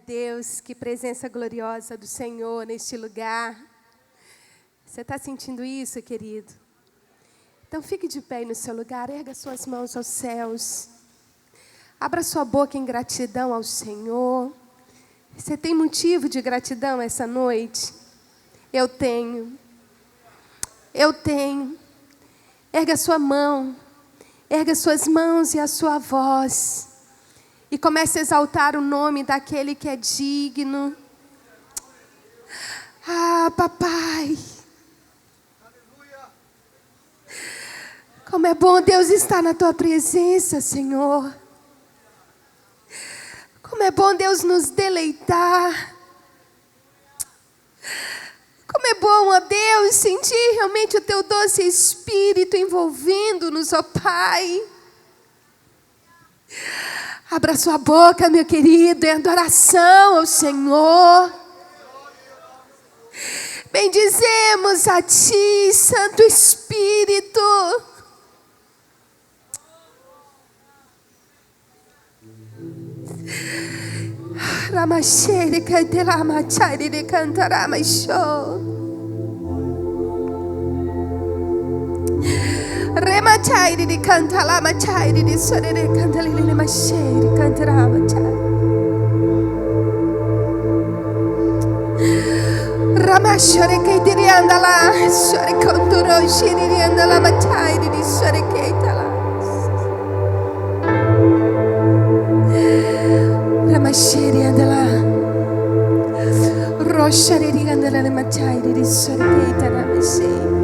Deus, que presença gloriosa do Senhor neste lugar. Você está sentindo isso, querido? Então fique de pé aí no seu lugar, erga suas mãos aos céus. Abra sua boca em gratidão ao Senhor. Você tem motivo de gratidão essa noite? Eu tenho. Eu tenho. Erga sua mão. Erga suas mãos e a sua voz. E comece a exaltar o nome daquele que é digno. Ah, papai. Como é bom Deus estar na tua presença, Senhor. Como é bom Deus nos deleitar. Como é bom, ó Deus, sentir realmente o teu doce Espírito envolvendo-nos, ó Pai. Abra sua boca, meu querido, em adoração ao Senhor. Bendizemos a Ti, Santo Espírito. Ramachere cantela machare de cantará mais show. Remachare de cantala machare de sorere cantalele machere cantará machare. Ramachere que dirianda lá, sore cantoro shiri andala machare de sore que tala. Ramachere andala roshare di andala le machare di sore que tala machere.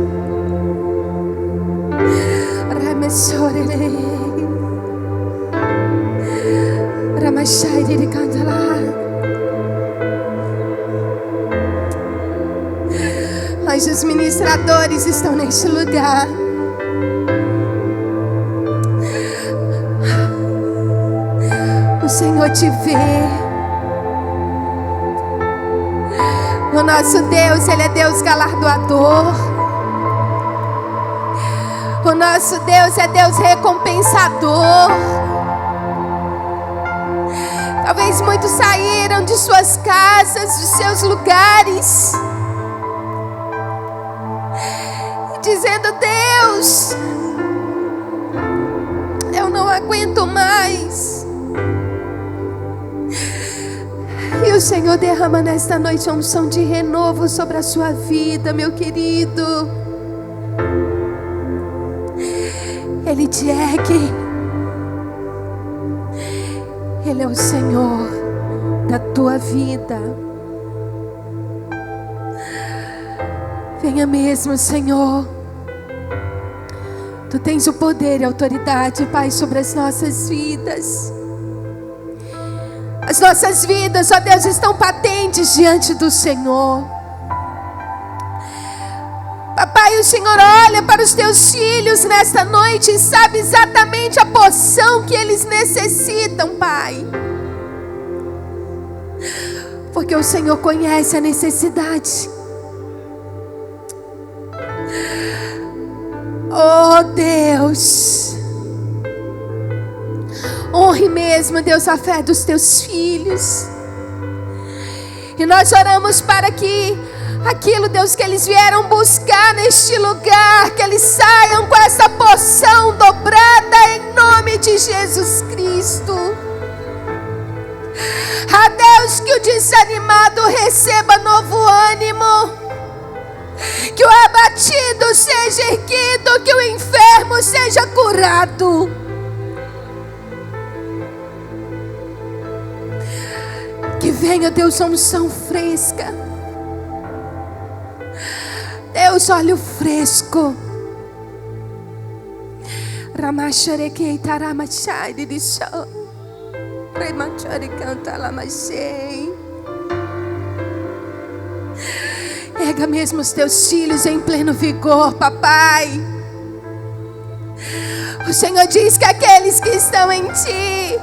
Ramachai de Cantala. Anjos ministradores estão neste lugar. O Senhor te vê. O nosso Deus, Ele é Deus galardoador. O nosso Deus é Deus recompensador. Talvez muitos saíram de suas casas, de seus lugares, dizendo: Deus, eu não aguento mais. E o Senhor derrama nesta noite a unção de renovo sobre a sua vida, meu querido. Ele te ergue. Ele é o Senhor da tua vida. Venha mesmo, Senhor. Tu tens o poder e a autoridade, Pai, sobre as nossas vidas. As nossas vidas, ó Deus, estão patentes diante do Senhor. Papai, o Senhor olha para os teus filhos nesta noite e sabe exatamente a porção que eles necessitam, Pai. Porque o Senhor conhece a necessidade. Oh Deus, honre mesmo, Deus, a fé dos teus filhos. E nós oramos para que aquilo, Deus, que eles vieram buscar neste lugar, que eles saiam com essa porção dobrada em nome de Jesus Cristo. A Deus, que o desanimado receba novo ânimo, que o abatido seja erguido, que o enfermo seja curado. Que venha, Deus, a unção fresca. Deus, óleo fresco. Ramachareke taramachai de show. Remachare canta lamachei. Erga mesmo os teus filhos em pleno vigor, papai. O Senhor diz que aqueles que estão em ti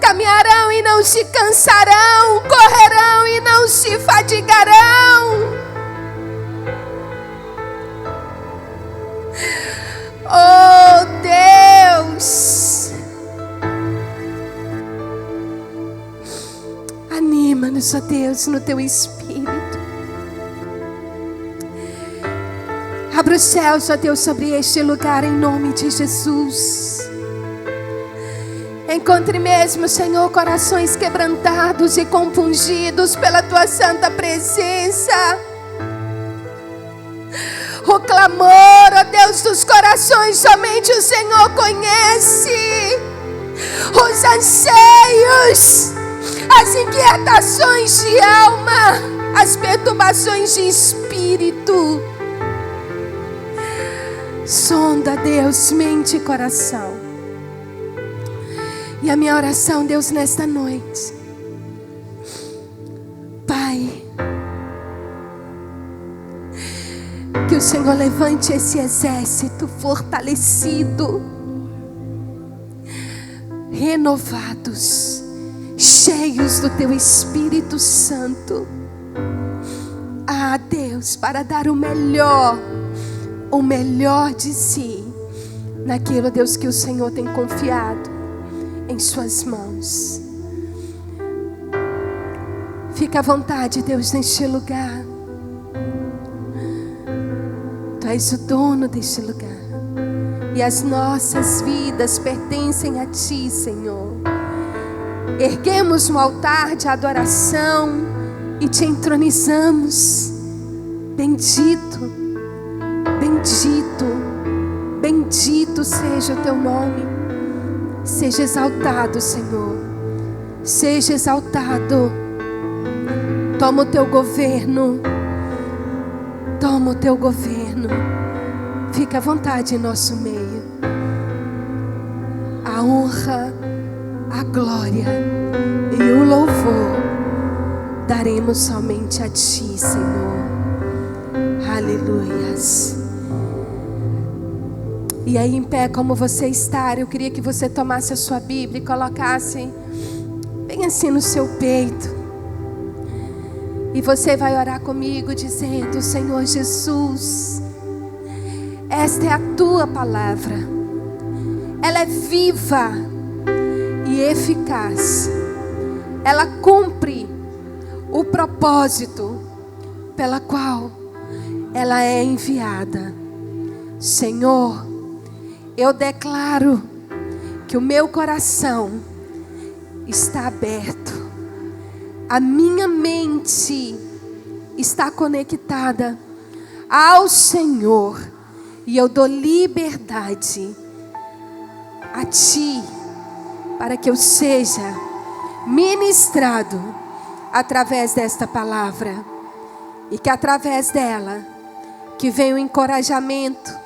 caminharão e não se cansarão, correrão e não se fadigarão. Oh Deus, Enche-nos, ó Deus, no teu Espírito. Abra os céus, ó Deus, sobre este lugar, em nome de Jesus. Encontre mesmo, Senhor, corações quebrantados e compungidos pela tua santa presença. O clamor, ó Deus, dos corações, somente o Senhor conhece. Os anseios, as inquietações de alma, as perturbações de espírito. Sonda, Deus, mente e coração. E a minha oração, Deus, nesta noite, Pai, que o Senhor levante esse exército fortalecido, renovados, cheios do teu Espírito Santo. Ah, Deus, para dar o melhor de si, naquilo, Deus, que o Senhor tem confiado em suas mãos. Fica à vontade, Deus, neste lugar. Tu és o dono deste lugar, e as nossas vidas pertencem a Ti, Senhor. Erguemos um altar de adoração e Te entronizamos. Bendito, bendito, bendito seja o Teu nome. Seja exaltado, Senhor. Seja exaltado. Toma o Teu governo. Toma o Teu governo. Fica à vontade em nosso meio. A honra, a glória e o louvor daremos somente a Ti, Senhor. Aleluias. E aí, em pé, como você está, eu queria que você tomasse a sua Bíblia e colocasse bem assim no seu peito. E você vai orar comigo dizendo: Senhor Jesus, esta é a Tua palavra. Ela é viva e eficaz. Ela cumpre o propósito pela qual ela é enviada. Senhor, eu declaro que o meu coração está aberto, a minha mente está conectada ao Senhor, e eu dou liberdade a Ti, para que eu seja ministrado através desta palavra, e que através dela que venha o encorajamento,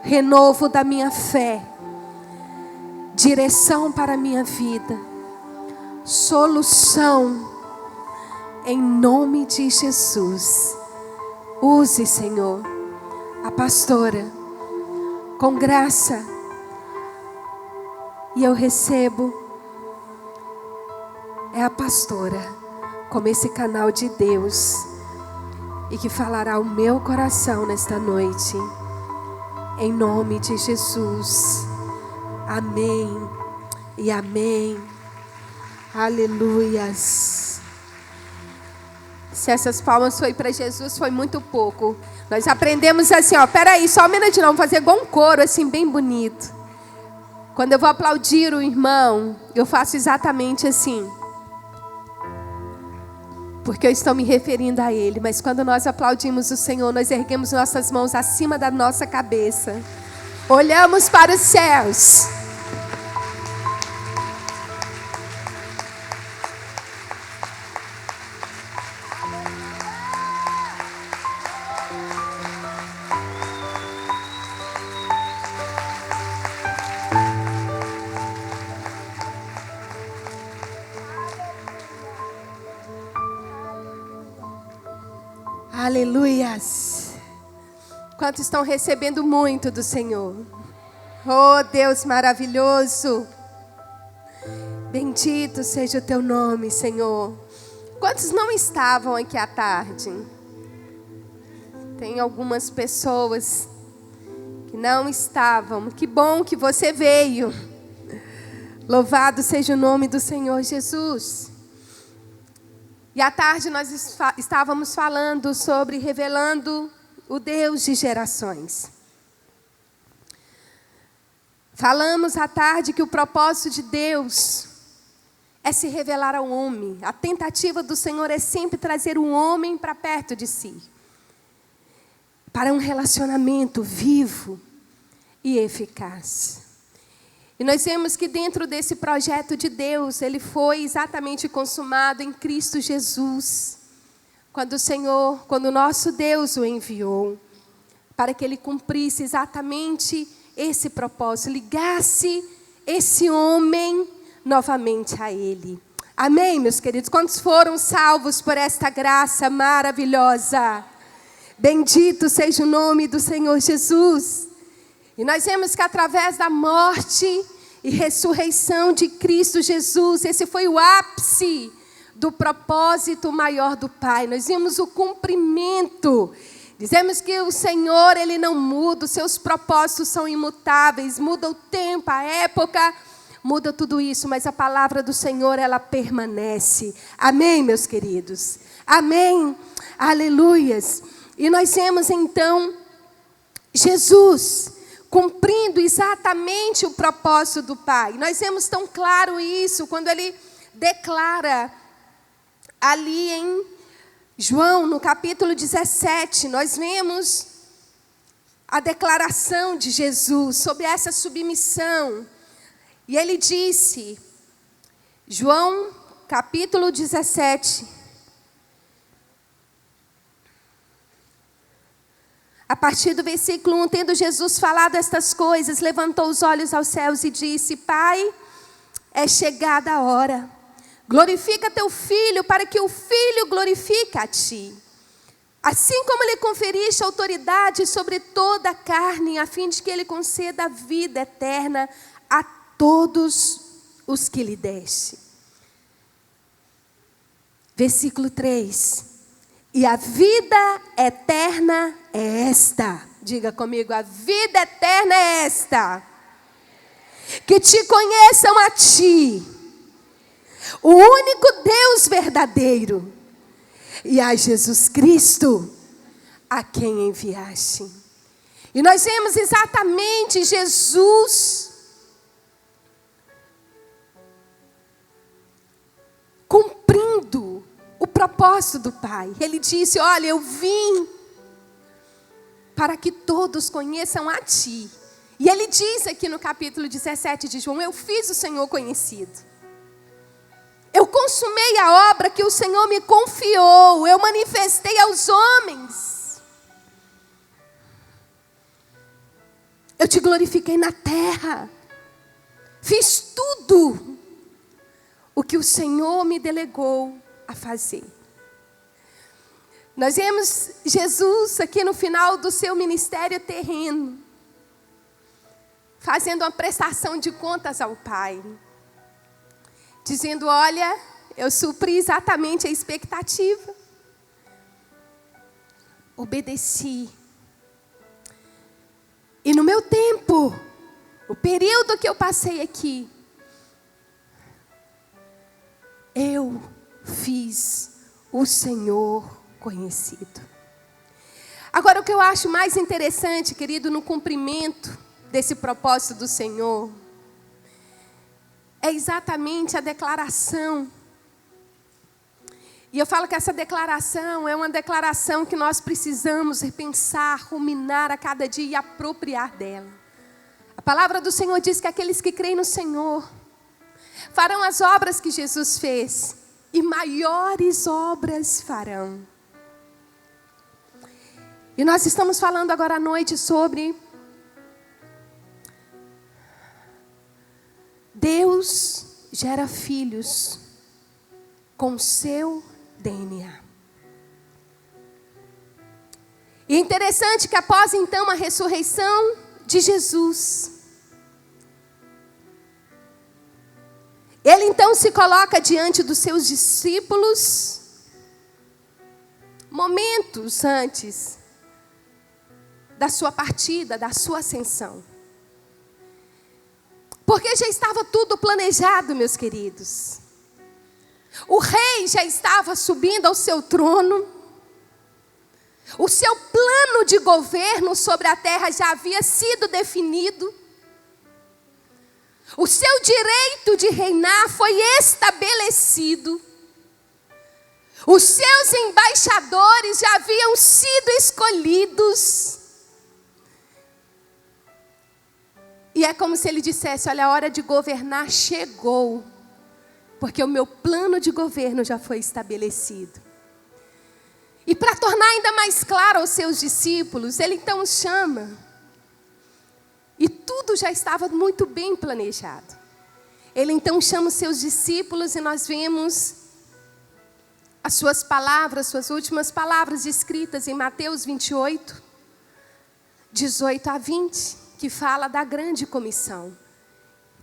renovo da minha fé, direção para a minha vida, solução, em nome de Jesus. Use, Senhor, a pastora com graça, e eu recebo a pastora como esse canal de Deus, e que falará o meu coração nesta noite. Em nome de Jesus. Amém e amém. Aleluias. Se essas palmas foi para Jesus, foi muito pouco. Nós aprendemos assim, ó, peraí, só um minutinho, vamos fazer igual um coro, assim, bem bonito. Quando eu vou aplaudir o irmão, eu faço exatamente assim, porque eu estou me referindo a Ele. Mas quando nós aplaudimos o Senhor, nós erguemos nossas mãos acima da nossa cabeça, olhamos para os céus. Aleluias. Quantos estão recebendo muito do Senhor? Oh, Deus maravilhoso. Bendito seja o Teu nome, Senhor. Quantos não estavam aqui à tarde? Tem algumas pessoas que não estavam. Que bom que você veio. Louvado seja o nome do Senhor Jesus. E à tarde nós estávamos falando sobre revelando o Deus de gerações. Falamos à tarde que o propósito de Deus é se revelar ao homem. A tentativa do Senhor é sempre trazer o homem para perto de si, para um relacionamento vivo e eficaz. E nós vemos que dentro desse projeto de Deus, ele foi exatamente consumado em Cristo Jesus, quando o nosso Deus o enviou, para que ele cumprisse exatamente esse propósito, ligasse esse homem novamente a ele. Amém, meus queridos? Quantos foram salvos por esta graça maravilhosa? Bendito seja o nome do Senhor Jesus. E nós vemos que através da morte e ressurreição de Cristo Jesus, esse foi o ápice do propósito maior do Pai. Nós vimos o cumprimento. Dizemos que o Senhor, ele não muda, os seus propósitos são imutáveis, muda o tempo, a época, muda tudo isso, mas a palavra do Senhor, ela permanece. Amém, meus queridos? Amém. Aleluias. E nós vemos então Jesus cumprindo exatamente o propósito do Pai. Nós vemos tão claro isso quando ele declara ali em João, no capítulo 17, nós vemos a declaração de Jesus sobre essa submissão. E ele disse, João, capítulo 17, a partir do versículo 1, tendo Jesus falado estas coisas, levantou os olhos aos céus e disse, Pai, é chegada a hora. Glorifica teu Filho, para que o Filho glorifique a ti. Assim como lhe conferiste autoridade sobre toda a carne, a fim de que ele conceda a vida eterna a todos os que lhe deste. Versículo 3. E a vida eterna é esta. Diga comigo, a vida eterna é esta. Que te conheçam a ti, o único Deus verdadeiro, e a Jesus Cristo, a quem enviaste. E nós vemos exatamente Jesus cumprindo o propósito do Pai. Ele disse, olha, eu vim para que todos conheçam a ti. E ele diz aqui no capítulo 17 de João, eu fiz o Senhor conhecido. Eu consumei a obra que o Senhor me confiou. Eu manifestei aos homens. Eu te glorifiquei na terra. Fiz tudo o que o Senhor me delegou a fazer. Nós vemos Jesus aqui no final do seu ministério terreno, fazendo uma prestação de contas ao Pai. Dizendo, olha, eu supri exatamente a expectativa. Obedeci. E no meu tempo, o período que eu passei aqui, eu fiz o Senhor conhecido. Agora, o que eu acho mais interessante, querido, no cumprimento desse propósito do Senhor, é exatamente a declaração. E eu falo que essa declaração é uma declaração que nós precisamos repensar, ruminar a cada dia e apropriar dela. A palavra do Senhor diz que aqueles que creem no Senhor farão as obras que Jesus fez, e maiores obras farão. E nós estamos falando agora à noite sobre Deus gera filhos com seu DNA. E é interessante que após então a ressurreição de Jesus, ele então se coloca diante dos seus discípulos, momentos antes da sua partida, da sua ascensão. Porque já estava tudo planejado, meus queridos. O rei já estava subindo ao seu trono. O seu plano de governo sobre a terra já havia sido definido. O seu direito de reinar foi estabelecido. Os seus embaixadores já haviam sido escolhidos. E é como se ele dissesse: olha, a hora de governar chegou, porque o meu plano de governo já foi estabelecido. E para tornar ainda mais claro aos seus discípulos, ele então os chama. E tudo já estava muito bem planejado. Ele então chama os seus discípulos e nós vemos as suas palavras, suas últimas palavras escritas em Mateus 28, 18 a 20, que fala da grande comissão.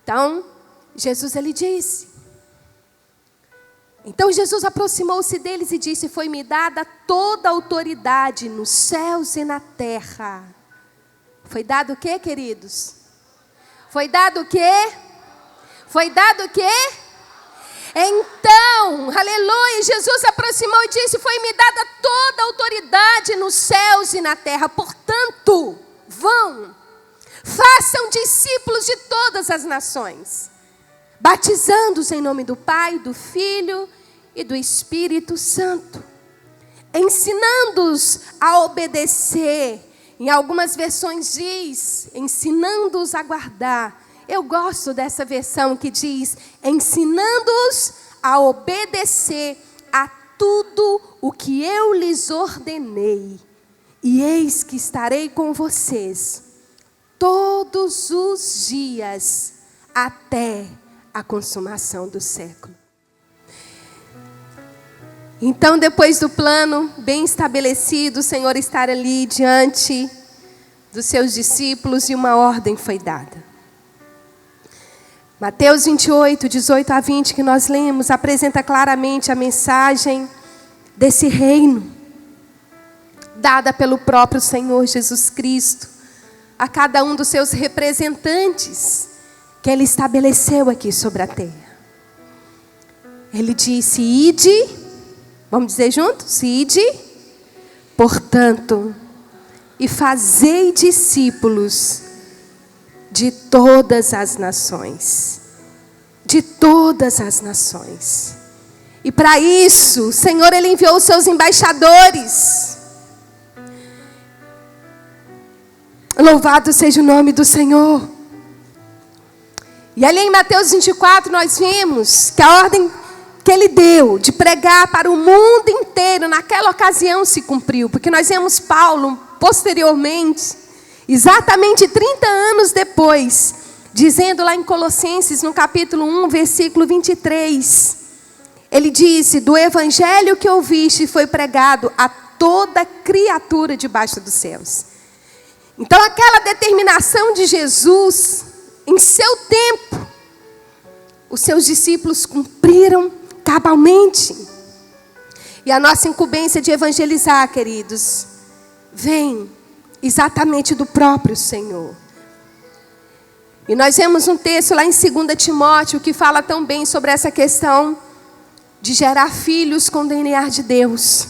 Então, Jesus ele disse. Então Jesus aproximou-se deles e disse: foi-me dada toda a autoridade nos céus e na terra. Foi dado o quê, queridos? Foi dado o quê? Foi dado o quê? Então, aleluia, Jesus se aproximou e disse: foi-me dada toda a autoridade nos céus e na terra. Portanto, vão, façam discípulos de todas as nações, batizando-os em nome do Pai, do Filho e do Espírito Santo, ensinando-os a obedecer. Em algumas versões diz, ensinando-os a guardar. Eu gosto dessa versão que diz, ensinando-os a obedecer a tudo o que eu lhes ordenei. E eis que estarei com vocês todos os dias até a consumação do século. Então, depois do plano bem estabelecido, o Senhor estar ali diante dos seus discípulos e uma ordem foi dada. Mateus 28, 18 a 20, que nós lemos, apresenta claramente a mensagem desse reino, dada pelo próprio Senhor Jesus Cristo, a cada um dos seus representantes, que Ele estabeleceu aqui sobre a terra. Ele disse, ide, vamos dizer juntos? Ide, portanto, e fazei discípulos de todas as nações. De todas as nações. E para isso, o Senhor, Ele enviou os seus embaixadores. Louvado seja o nome do Senhor. E ali em Mateus 24, nós vimos que a ordem que Ele deu de pregar para o mundo inteiro, naquela ocasião se cumpriu. Porque nós vemos Paulo, posteriormente, exatamente 30 anos depois, dizendo lá em Colossenses, no capítulo 1, versículo 23, ele disse, do evangelho que ouviste foi pregado a toda criatura debaixo dos céus. Então aquela determinação de Jesus, em seu tempo, os seus discípulos cumpriram cabalmente. E a nossa incumbência de evangelizar, queridos, vem exatamente do próprio Senhor. E nós vemos um texto lá em 2 Timóteo que fala tão bem sobre essa questão de gerar filhos com DNA de Deus.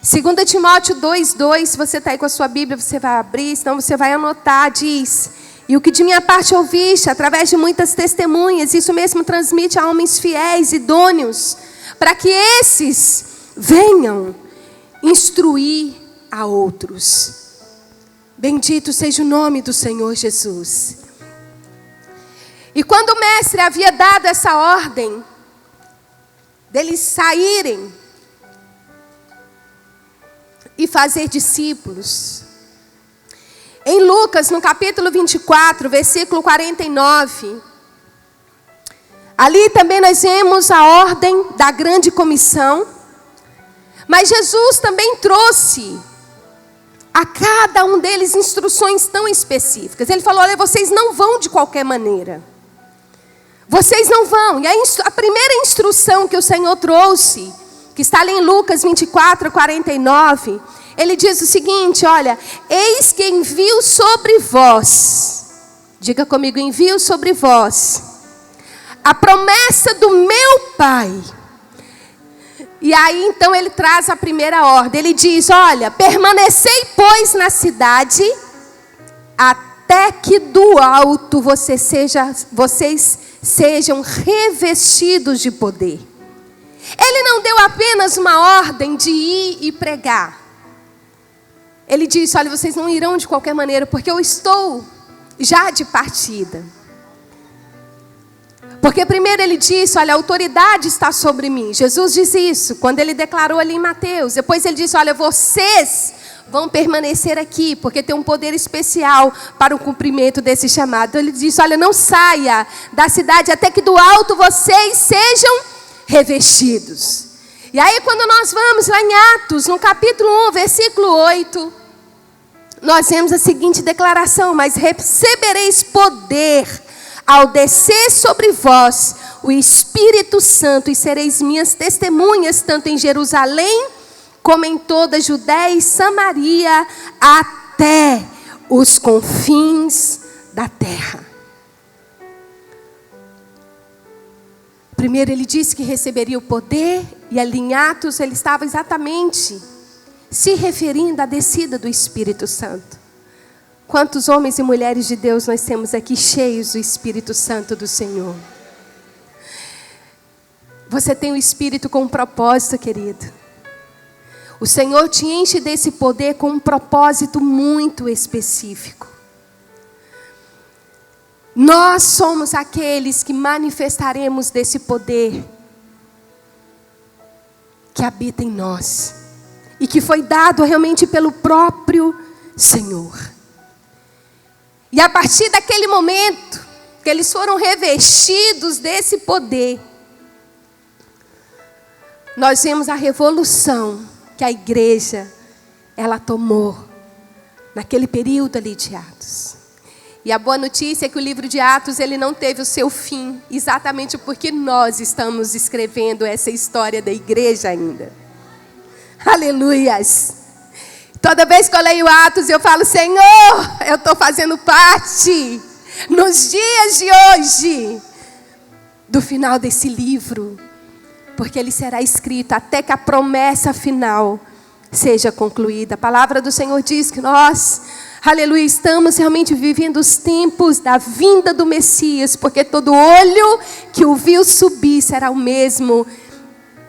2 Timóteo 2:2, se você está aí com a sua Bíblia, você vai abrir, senão você vai anotar, diz: e o que de minha parte ouviste, através de muitas testemunhas, isso mesmo transmite a homens fiéis, idôneos, para que esses venham instruir a outros. Bendito seja o nome do Senhor Jesus. E quando o mestre havia dado essa ordem, deles saírem e fazer discípulos, em Lucas, no capítulo 24, versículo 49, ali também nós vemos a ordem da grande comissão, mas Jesus também trouxe a cada um deles instruções tão específicas. Ele falou, olha, vocês não vão de qualquer maneira. Vocês não vão. E a primeira instrução que o Senhor trouxe, que está ali em Lucas 24, 49, ele diz o seguinte, olha, eis que envio sobre vós, diga comigo, envio sobre vós, a promessa do meu Pai. E aí então ele traz a primeira ordem. Ele diz: olha, permanecei pois na cidade, até que do alto vocês sejam revestidos de poder. Ele não deu apenas uma ordem de ir e pregar. Ele disse: olha, vocês não irão de qualquer maneira, porque eu estou já de partida. Porque primeiro ele disse: olha, a autoridade está sobre mim. Jesus diz isso quando ele declarou ali em Mateus. Depois ele disse: olha, vocês vão permanecer aqui, porque tem um poder especial para o cumprimento desse chamado. Então ele disse: olha, não saia da cidade até que do alto vocês sejam revestidos. E aí quando nós vamos lá em Atos, no capítulo 1, versículo 8, nós vemos a seguinte declaração: mas recebereis poder ao descer sobre vós o Espírito Santo, e sereis minhas testemunhas, tanto em Jerusalém, como em toda a Judéia e Samaria, até os confins da terra. Primeiro ele disse que receberia o poder, e ali em Atos ele estava exatamente se referindo à descida do Espírito Santo. Quantos homens e mulheres de Deus nós temos aqui cheios do Espírito Santo do Senhor? Você tem o Espírito com um propósito, querido. O Senhor te enche desse poder com um propósito muito específico. Nós somos aqueles que manifestaremos desse poder que habita em nós e que foi dado realmente pelo próprio Senhor. E a partir daquele momento que eles foram revestidos desse poder, nós vemos a revolução que a igreja, ela tomou naquele período ali de Atos. E a boa notícia é que o livro de Atos, ele não teve o seu fim, exatamente porque nós estamos escrevendo essa história da igreja ainda. Aleluias! Toda vez que eu leio Atos, eu falo: Senhor, eu estou fazendo parte, nos dias de hoje, do final desse livro. Porque ele será escrito até que a promessa final seja concluída. A palavra do Senhor diz que nós, aleluia, estamos realmente vivendo os tempos da vinda do Messias. Porque todo olho que o viu subir será o mesmo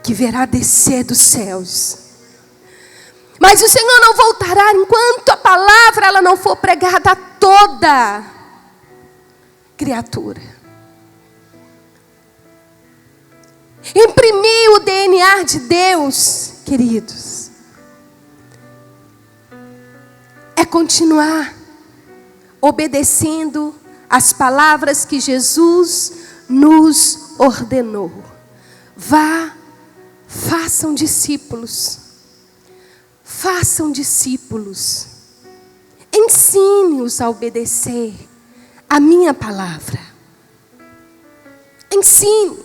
que verá descer dos céus. Mas o Senhor não voltará enquanto a palavra ela não for pregada a toda criatura. Imprimir o DNA de Deus, queridos, é continuar obedecendo as palavras que Jesus nos ordenou. Vá, façam discípulos. Façam discípulos. Ensine-os a obedecer a minha palavra. Ensine.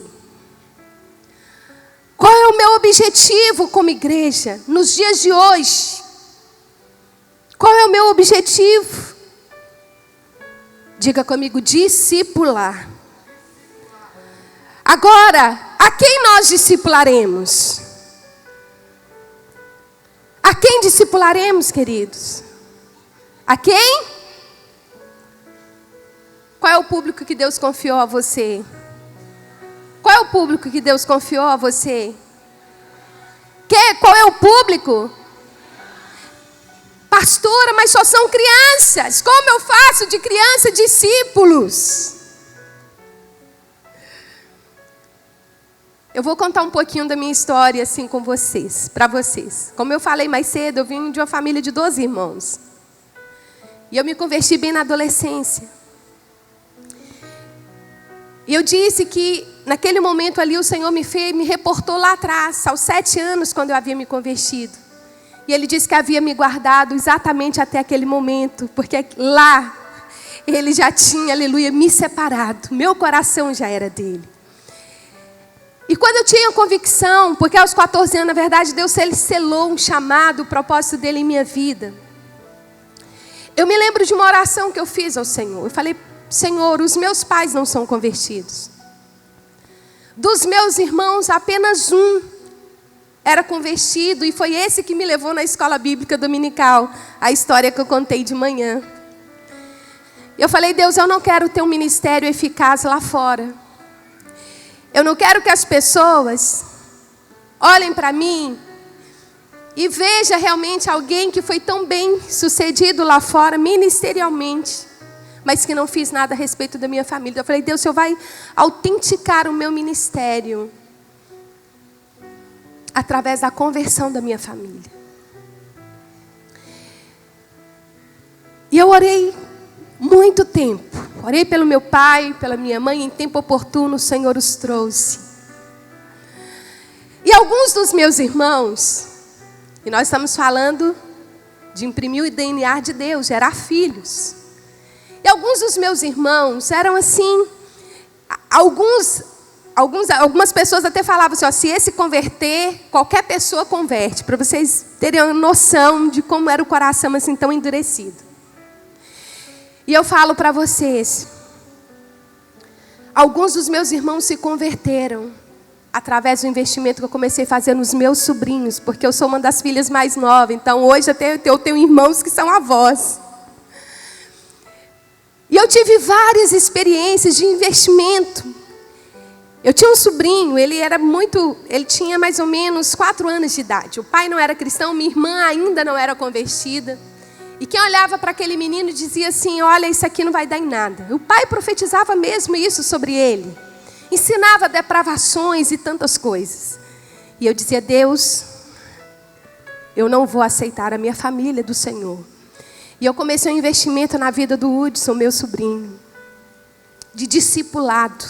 Qual é o meu objetivo como igreja nos dias de hoje? Qual é o meu objetivo? Diga comigo: discipular. Agora, a quem nós discipularemos? A quem discipularemos, queridos? A quem? Qual é o público que Deus confiou a você? Qual é o público que Deus confiou a você? Qual é o público? Pastora, mas só são crianças. Como eu faço de criança discípulos? Eu vou contar um pouquinho da minha história assim com vocês, para vocês. Como eu falei mais cedo, eu vim de uma família de 12 irmãos. E eu me converti bem na adolescência. E eu disse que naquele momento ali o Senhor me reportou lá atrás, aos 7 anos, quando eu havia me convertido. E Ele disse que havia me guardado exatamente até aquele momento, porque lá Ele já tinha, aleluia, me separado. Meu coração já era dele. E quando eu tinha convicção, porque aos 14 anos, na verdade, Deus ele selou um chamado, o propósito dele em minha vida. Eu me lembro de uma oração que eu fiz ao Senhor. Eu falei: Senhor, os meus pais não são convertidos. Dos meus irmãos, apenas um era convertido, e foi esse que me levou na escola bíblica dominical, a história que eu contei de manhã. Eu falei: Deus, eu não quero ter um ministério eficaz lá fora. Eu não quero que as pessoas olhem para mim e vejam realmente alguém que foi tão bem sucedido lá fora, ministerialmente, mas que não fiz nada a respeito da minha família. Eu falei: Deus, o Senhor vai autenticar o meu ministério através da conversão da minha família. E eu orei muito tempo. Orei pelo meu pai, pela minha mãe. Em tempo oportuno o Senhor os trouxe. E alguns dos meus irmãos, e nós estamos falando de imprimir o DNA de Deus, gerar filhos. E alguns dos meus irmãos eram assim, algumas pessoas até falavam assim: ó, se esse converter, qualquer pessoa converte, para vocês terem uma noção de como era o coração assim tão endurecido. E eu falo para vocês, alguns dos meus irmãos se converteram através do investimento que eu comecei a fazer nos meus sobrinhos, porque eu sou uma das filhas mais novas, então hoje eu tenho irmãos que são avós. E eu tive várias experiências de investimento. Eu tinha um sobrinho, ele tinha mais ou menos 4 anos de idade. O pai não era cristão, minha irmã ainda não era convertida. E quem olhava para aquele menino dizia assim: olha, isso aqui não vai dar em nada. O pai profetizava mesmo isso sobre ele. Ensinava depravações e tantas coisas. E eu dizia: Deus, eu não vou aceitar a minha família do Senhor. E eu comecei um investimento na vida do Hudson, meu sobrinho, de discipulado,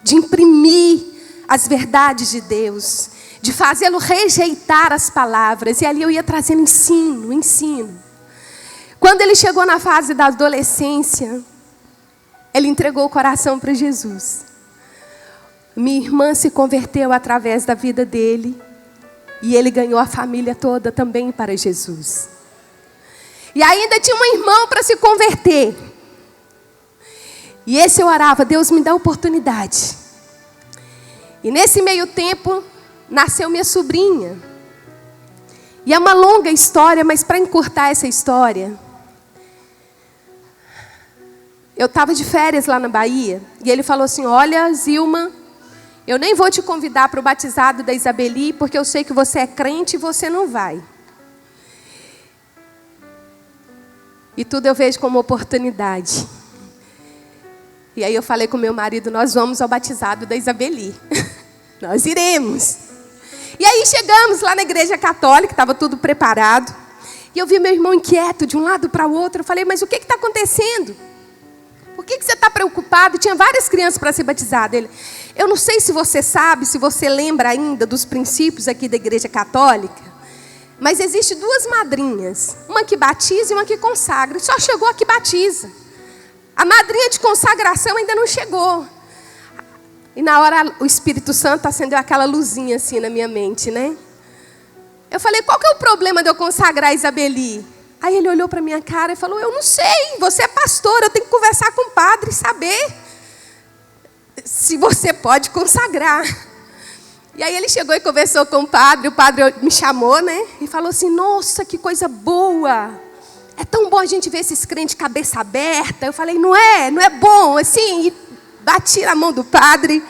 de imprimir as verdades de Deus, de fazê-lo rejeitar as palavras. E ali eu ia trazendo ensino. Quando ele chegou na fase da adolescência, ele entregou o coração para Jesus. Minha irmã se converteu através da vida dele, e ele ganhou a família toda também para Jesus. E ainda tinha um irmão para se converter. E esse eu orava: Deus, me dá oportunidade. E nesse meio tempo, nasceu minha sobrinha. E é uma longa história, mas para encurtar essa história, eu estava de férias lá na Bahia, e ele falou assim: olha, Zilma, eu nem vou te convidar para o batizado da Isabeli, porque eu sei que você é crente e você não vai. E tudo eu vejo como oportunidade. E aí eu falei com meu marido: nós vamos ao batizado da Isabeli. Nós iremos. E aí chegamos lá na igreja católica, estava tudo preparado. E eu vi meu irmão inquieto, de um lado para o outro. Eu falei: mas o que está acontecendo? Por que você está preocupado? Tinha várias crianças para ser batizado. Ele: eu não sei se você sabe, se você lembra ainda dos princípios aqui da igreja católica, mas existe 2 madrinhas, uma que batiza e uma que consagra. E só chegou a que batiza. A madrinha de consagração ainda não chegou. E na hora o Espírito Santo acendeu aquela luzinha assim na minha mente, né? Eu falei: qual que é o problema de eu consagrar a Isabeli? Aí ele olhou para minha cara e falou: eu não sei, você é pastor, eu tenho que conversar com o padre e saber se você pode consagrar. E aí ele chegou e conversou com o padre me chamou, né? E falou assim: nossa, que coisa boa. É tão bom a gente ver esses crentes cabeça aberta. Eu falei: não é bom, assim, e bati na mão do padre.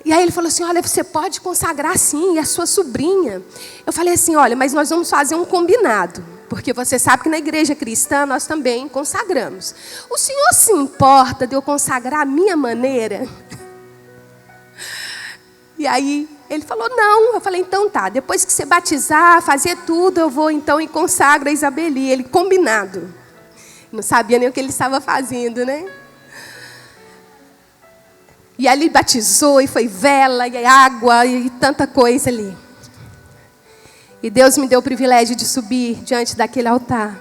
E aí ele falou assim: olha, você pode consagrar sim, e a sua sobrinha. Eu falei assim: olha, mas nós vamos fazer um combinado, porque você sabe que na igreja cristã nós também consagramos. O senhor se importa de eu consagrar a minha maneira? E aí ele falou: não. Eu falei: então tá, depois que você batizar, fazer tudo, eu vou então e consagro a Isabeli. Ele: combinado. Não sabia nem o que ele estava fazendo, né? E ali batizou, e foi vela, e água, e tanta coisa ali. E Deus me deu o privilégio de subir diante daquele altar.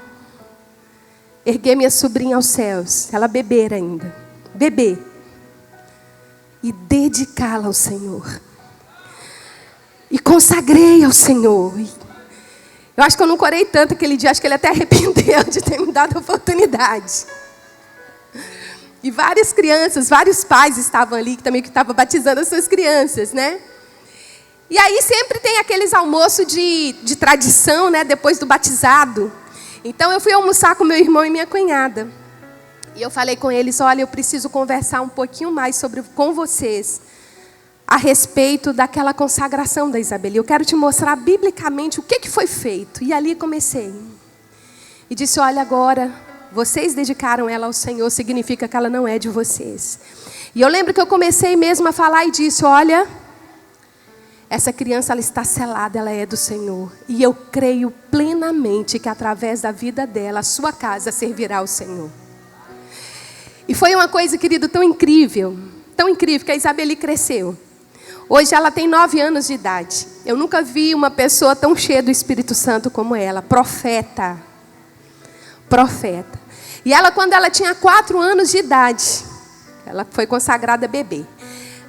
Erguer minha sobrinha aos céus, ela beber ainda. Beber. E dedicá-la ao Senhor. E consagrei ao Senhor. Eu acho que eu não corei tanto aquele dia, acho que ele até arrependeu de ter me dado a oportunidade. E várias crianças, vários pais estavam ali, que também estavam batizando as suas crianças, né? E aí sempre tem aqueles almoços de tradição, né? Depois do batizado. Então eu fui almoçar com meu irmão e minha cunhada. E eu falei com eles, olha, eu preciso conversar um pouquinho mais com vocês a respeito daquela consagração da Isabeli. Eu quero te mostrar biblicamente o que foi feito. E ali comecei. E disse, olha, agora, vocês dedicaram ela ao Senhor, significa que ela não é de vocês. E eu lembro que eu comecei mesmo a falar e disse, olha, essa criança ela está selada, ela é do Senhor. E eu creio plenamente que através da vida dela, a sua casa servirá ao Senhor. E foi uma coisa, querido, tão incrível que a Isabeli cresceu. Hoje ela tem 9 anos de idade. Eu nunca vi uma pessoa tão cheia do Espírito Santo como ela, profeta. E ela, quando ela tinha 4 anos de idade, ela foi consagrada bebê.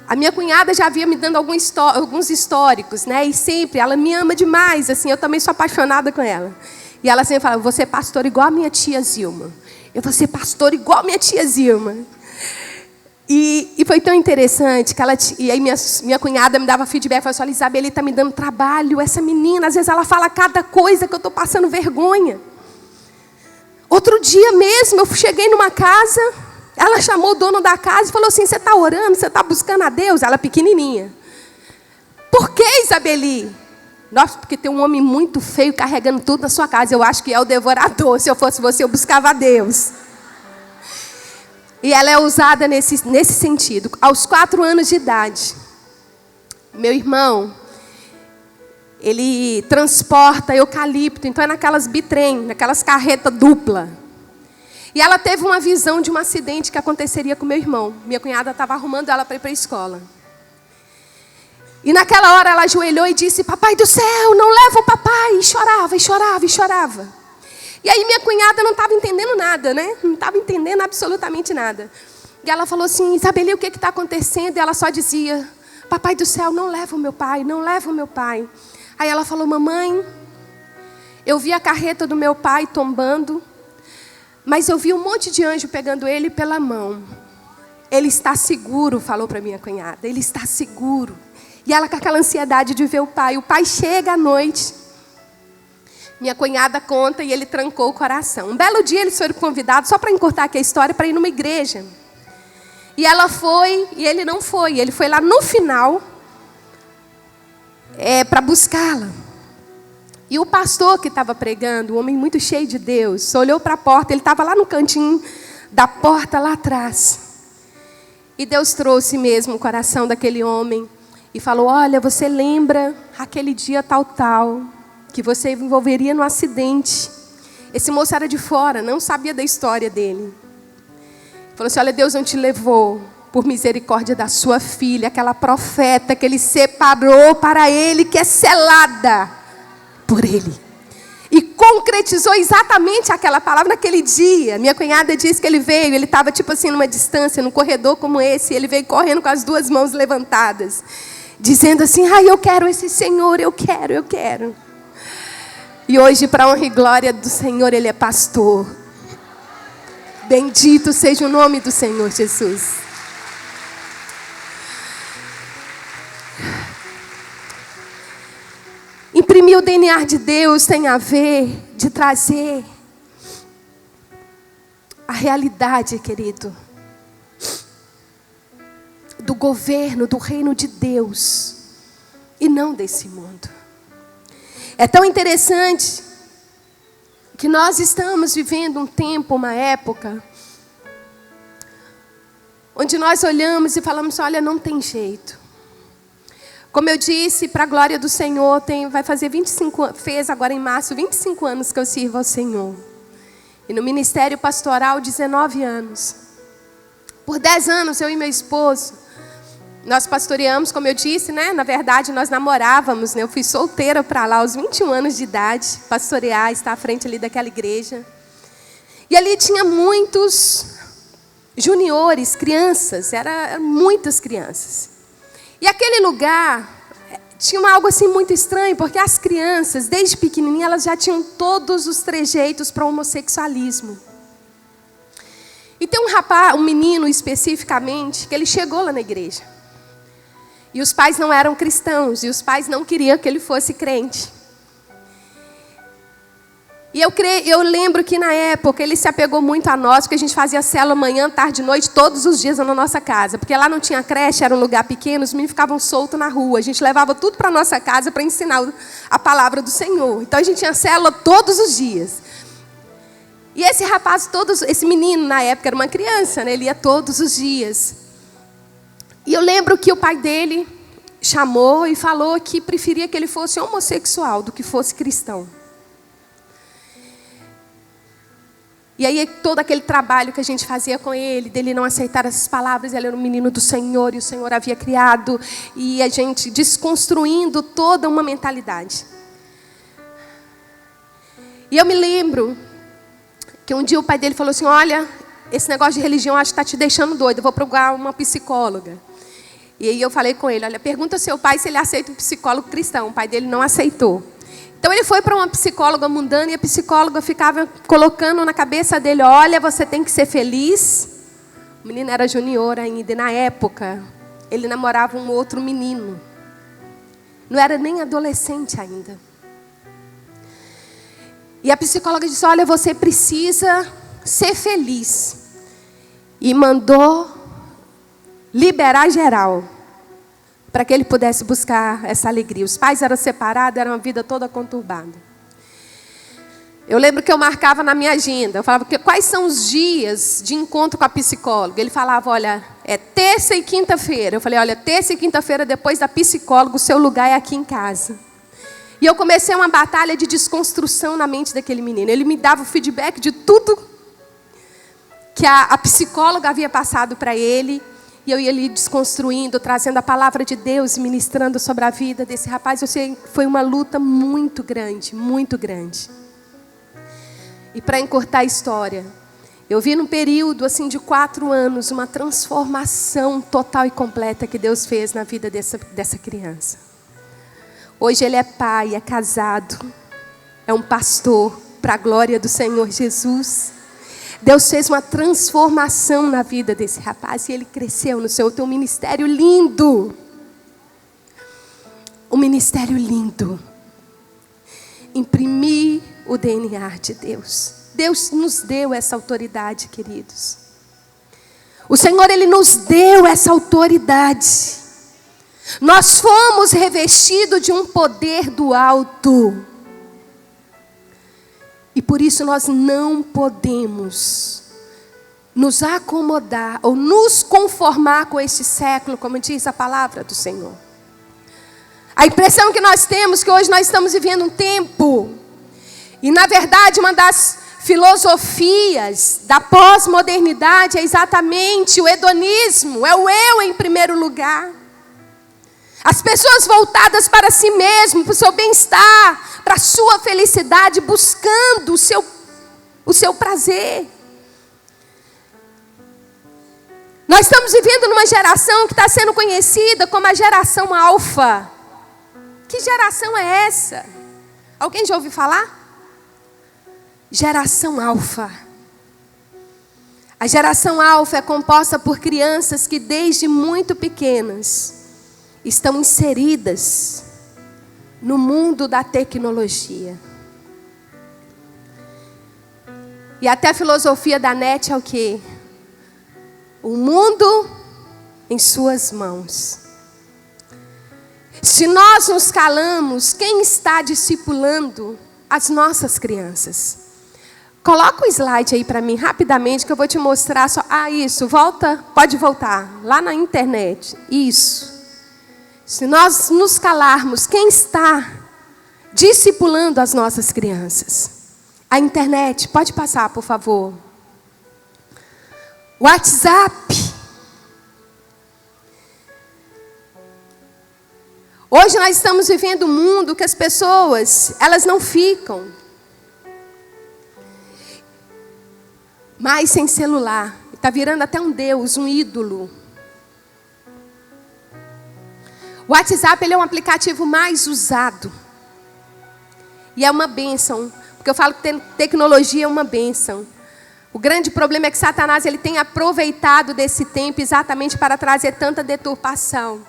A minha cunhada já havia me dando alguns históricos, né? E sempre, ela me ama demais, assim, eu também sou apaixonada com ela. E ela sempre fala, você é pastor igual a minha tia Zilma. Eu vou ser pastor igual a minha tia Zilma. E foi tão interessante que e aí minha cunhada me dava feedback, falou assim, olha, Isabeli está me dando trabalho, essa menina, às vezes ela fala cada coisa que eu estou passando vergonha. Outro dia mesmo, eu cheguei numa casa, ela chamou o dono da casa e falou assim, você está orando, você está buscando a Deus? Ela pequenininha. Por que, Isabeli? Nossa, porque tem um homem muito feio carregando tudo na sua casa. Eu acho que é o devorador. Se eu fosse você, eu buscava a Deus. E ela é usada nesse sentido. Aos 4 anos de idade, meu irmão, ele transporta eucalipto. Então é naquelas bitrem, naquelas carretas dupla. E ela teve uma visão de um acidente que aconteceria com meu irmão. Minha cunhada estava arrumando ela para ir para a escola. E naquela hora ela ajoelhou e disse, papai do céu, não leva o papai. E chorava, e chorava, e chorava. E aí minha cunhada não estava entendendo nada, né? Não estava entendendo absolutamente nada. E ela falou assim, Isabeli, o que está acontecendo? E ela só dizia, papai do céu, não leva o meu pai, não leva o meu pai. Aí ela falou, mamãe, eu vi a carreta do meu pai tombando, mas eu vi um monte de anjo pegando ele pela mão. Ele está seguro, falou para minha cunhada, ele está seguro. E ela com aquela ansiedade de ver o pai. O pai chega à noite. Minha cunhada conta e ele trancou o coração. Um belo dia eles foram convidados, só para encurtar aqui a história, para ir numa igreja. E ela foi e ele não foi. Ele foi lá no final para buscá-la. E o pastor que estava pregando, um homem muito cheio de Deus, olhou para a porta. Ele estava lá no cantinho da porta, lá atrás. E Deus trouxe mesmo o coração daquele homem. E falou, olha, você lembra aquele dia tal, que você envolveria no acidente. Esse moço era de fora, não sabia da história dele. Falou assim, olha, Deus não te levou por misericórdia da sua filha, aquela profeta que ele separou para ele, que é selada por ele. E concretizou exatamente aquela palavra naquele dia. Minha cunhada disse que ele veio, ele estava tipo assim numa distância, num corredor como esse, ele veio correndo com as 2 mãos levantadas. Dizendo assim, eu quero esse Senhor, eu quero. E hoje, para a honra e glória do Senhor, ele é pastor. Bendito seja o nome do Senhor Jesus. Imprimir o DNA de Deus tem a ver de trazer a realidade, querido, do governo, do reino de Deus, e não desse mundo. É tão interessante que nós estamos vivendo um tempo, uma época, onde nós olhamos e falamos, olha, não tem jeito. Como eu disse, para a glória do Senhor, vai fazer 25, fez agora em março, 25 anos que eu sirvo ao Senhor. E no ministério pastoral, 19 anos. Por 10 anos, eu e meu esposo, nós pastoreamos, como eu disse, né? Na verdade, nós namorávamos, né? Eu fui solteira para lá, aos 21 anos de idade, pastorear, estar à frente ali daquela igreja. E ali tinha muitos juniores, crianças, eram muitas crianças. E aquele lugar tinha algo assim muito estranho, porque as crianças, desde pequenininha, elas já tinham todos os trejeitos para o homossexualismo. E tem um rapaz, um menino especificamente, que ele chegou lá na igreja. E os pais não eram cristãos, e os pais não queriam que ele fosse crente. E eu lembro que na época ele se apegou muito a nós, porque a gente fazia célula manhã, tarde e noite, todos os dias na nossa casa. Porque lá não tinha creche, era um lugar pequeno, os meninos ficavam soltos na rua. A gente levava tudo para a nossa casa para ensinar a palavra do Senhor. Então a gente tinha célula todos os dias. E esse rapaz, esse menino na época era uma criança, né? Ele ia todos os dias. E eu lembro que o pai dele chamou e falou que preferia que ele fosse homossexual do que fosse cristão. E aí todo aquele trabalho que a gente fazia com ele, dele não aceitar essas palavras, ele era um menino do Senhor e o Senhor havia criado, e a gente desconstruindo toda uma mentalidade. E eu me lembro que um dia o pai dele falou assim, olha, esse negócio de religião acho que está te deixando doido, eu vou procurar uma psicóloga. E aí eu falei com ele, olha, pergunta ao seu pai se ele aceita um psicólogo cristão. O pai dele não aceitou. Então ele foi para uma psicóloga mundana e a psicóloga ficava colocando na cabeça dele, olha, você tem que ser feliz. O menino era junior ainda e na época ele namorava um outro menino. Não era nem adolescente ainda. E a psicóloga disse, olha, você precisa ser feliz. E mandou liberar geral, para que ele pudesse buscar essa alegria. Os pais eram separados, era uma vida toda conturbada. Eu lembro que eu marcava na minha agenda, eu falava, quais são os dias de encontro com a psicóloga? Ele falava, olha, é terça e quinta-feira. Eu falei, olha, terça e quinta-feira depois da psicóloga, o seu lugar é aqui em casa. E eu comecei uma batalha de desconstrução na mente daquele menino. Ele me dava o feedback de tudo que a psicóloga havia passado para ele. E eu ia ali desconstruindo, trazendo a palavra de Deus, ministrando sobre a vida desse rapaz. Eu sei que foi uma luta muito grande, muito grande. E para encurtar a história, eu vi num período assim de 4 anos, uma transformação total e completa que Deus fez na vida dessa criança. Hoje ele é pai, é casado, é um pastor, para a glória do Senhor Jesus. Deus fez uma transformação na vida desse rapaz e ele cresceu no seu teu ministério lindo. Um ministério lindo. Imprimir o DNA de Deus. Deus nos deu essa autoridade, queridos. O Senhor, Ele nos deu essa autoridade. Nós fomos revestidos de um poder do alto. E por isso nós não podemos nos acomodar ou nos conformar com este século, como diz a palavra do Senhor. A impressão que nós temos é que hoje nós estamos vivendo um tempo, e na verdade uma das filosofias da pós-modernidade é exatamente o hedonismo, é o eu em primeiro lugar. As pessoas voltadas para si mesmo, para o seu bem-estar, para a sua felicidade, buscando o seu prazer. Nós estamos vivendo numa geração que está sendo conhecida como a geração alfa. Que geração é essa? Alguém já ouviu falar? Geração alfa. A geração alfa é composta por crianças que desde muito pequenas estão inseridas no mundo da tecnologia. E até a filosofia da NET é o quê? O mundo em suas mãos. Se nós nos calamos, quem está discipulando as nossas crianças? Coloca o slide aí para mim rapidamente que eu vou te mostrar só. Isso, volta, pode voltar, lá na internet. Isso. Se nós nos calarmos, quem está discipulando as nossas crianças? A internet, pode passar, por favor. WhatsApp. Hoje nós estamos vivendo um mundo que as pessoas, elas não ficam mais sem celular. Está virando até um deus, um ídolo. O WhatsApp ele é um aplicativo mais usado. E é uma bênção. Porque eu falo que tecnologia é uma bênção. O grande problema é que Satanás ele tem aproveitado desse tempo exatamente para trazer tanta deturpação,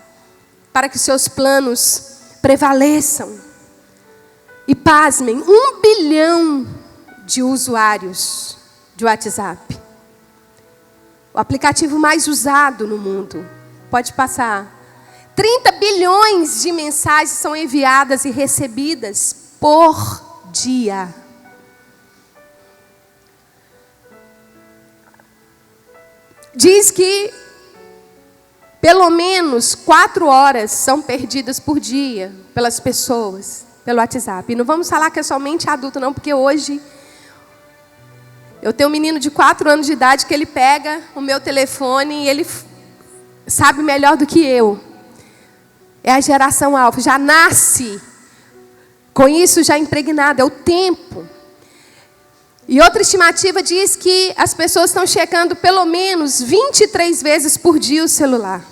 para que os seus planos prevaleçam. E pasmem, 1 bilhão de usuários de WhatsApp. O aplicativo mais usado no mundo. Pode passar. 30 bilhões de mensagens são enviadas e recebidas por dia. Diz que pelo menos 4 horas são perdidas por dia pelas pessoas, pelo WhatsApp. E não vamos falar que é somente adulto, não, porque hoje eu tenho um menino de 4 anos de idade que ele pega o meu telefone e ele sabe melhor do que eu. É a geração alfa, já nasce com isso já impregnado, é o tempo. E outra estimativa diz que as pessoas estão checando pelo menos 23 vezes por dia o celular.